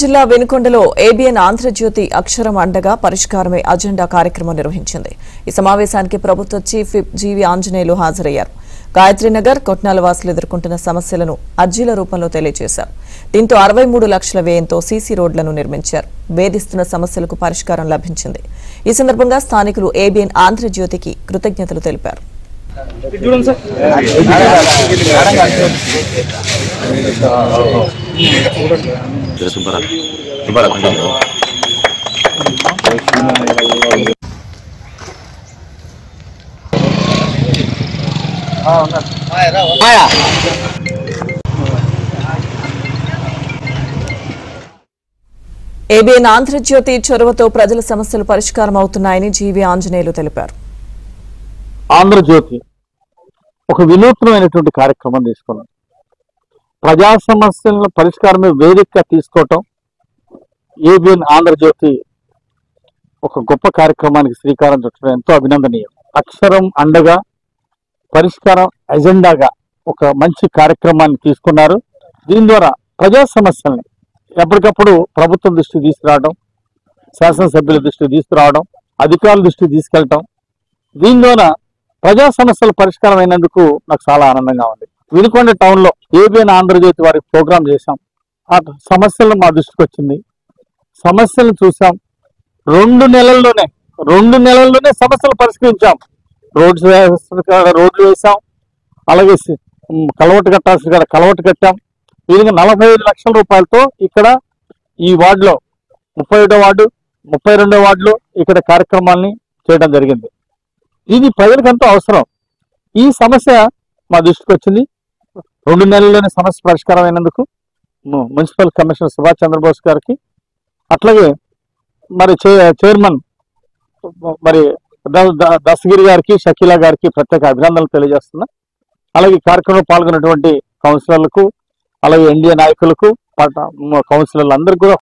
జిల్లా వెనుకొండలో ఏబిఎన్ ఆంధ్రజ్యోతి అక్షరం అండగా పరిష్కారమే అజెండా కార్యక్రమం నిర్వహించింది. ఈ సమావేశానికి ప్రభుత్వ చీఫ్ విప్ జీవి ఆంజనేయులు హాజరయ్యారు. గాయత్రీనగర్ కొట్నాల వాసులు ఎదుర్కొంటున్న సమస్యలను అర్జీల రూపంలో తెలియజేశారు. దీంతో 63 లక్షల వ్యయంతో సీసీ రోడ్లను నిర్మించారు. వేధిస్తున్న సమస్యలకు పరిష్కారం లభించింది. ఈ సందర్భంగా స్థానికులు ఏబిఎన్ ఆంధ్రజ్యోతికి కృతజ్ఞతలు తెలిపారు. ఏబిఎన్ ఆంధ్రజ్యోతి చొరవతో ప్రజల సమస్యలు పరిష్కారం అవుతున్నాయని జీవి ఆంజనేయులు తెలిపారు. ఆంధ్రజ్యోతి ఒక వినూత్నమైనటువంటి కార్యక్రమం తీసుకున్నాం. ప్రజా సమస్యల పరిష్కారమే వేదికగా తీసుకోవటం ఏబిఎన్ ఆంధ్రజ్యోతి ఒక గొప్ప కార్యక్రమానికి శ్రీకారం చుట్టడం ఎంతో అభినందనీయం. అక్షరం అండగా పరిష్కారం ఎజెండాగా ఒక మంచి కార్యక్రమాన్ని తీసుకున్నారు. దీని ద్వారా ప్రజా సమస్యల్ని ఎప్పటికప్పుడు ప్రభుత్వం దృష్టికి తీసుకురావడం, శాసనసభ్యుల దృష్టికి తీసుకురావడం, అధికారుల దృష్టికి తీసుకెళ్ళటం, దీని ద్వారా ప్రజా సమస్యల పరిష్కారం అయినందుకు నాకు చాలా ఆనందంగా ఉంది. వినుకొండ టౌన్ లో ఏబిఎన్ ఆంధ్రజ్యోతి వారికి ప్రోగ్రాం చేశాం. ఆ సమస్యలు మా దృష్టికి వచ్చింది. సమస్యలు చూసాం. 2 నెలల్లోనే సమస్యలు పరిష్కరించాం. రోడ్లు వేసాం, అలాగే కలవట్టు కట్టాల్సిన కాడ కలవట్టు కట్టాం. ఈ విధంగా 45 లక్షల రూపాయలతో ఇక్కడ ఈ వార్డులో 31వ వార్డు 32వ వార్డులో ఇక్కడ కార్యక్రమాన్ని చేయడం జరిగింది. ఇది ప్రజలకు ఎంతో అవసరం. ఈ సమస్య మా దృష్టికి వచ్చింది. 2 నెలల్లోనే సమస్య పరిష్కారం అయినందుకు మున్సిపల్ కమిషనర్ సుభాష్ చంద్రబోస్ గారికి, అట్లాగే మరి చైర్మన్ మరి దస్తగిరి గారికి, షకీలా గారికి ప్రత్యేక అభినందనలు తెలియజేస్తున్నా. అలాగే కార్యక్రమంలో పాల్గొన్నటువంటి కౌన్సిలర్లకు, అలాగే ఎన్డీఏ నాయకులకు, కౌన్సిలర్లు అందరికీ కూడా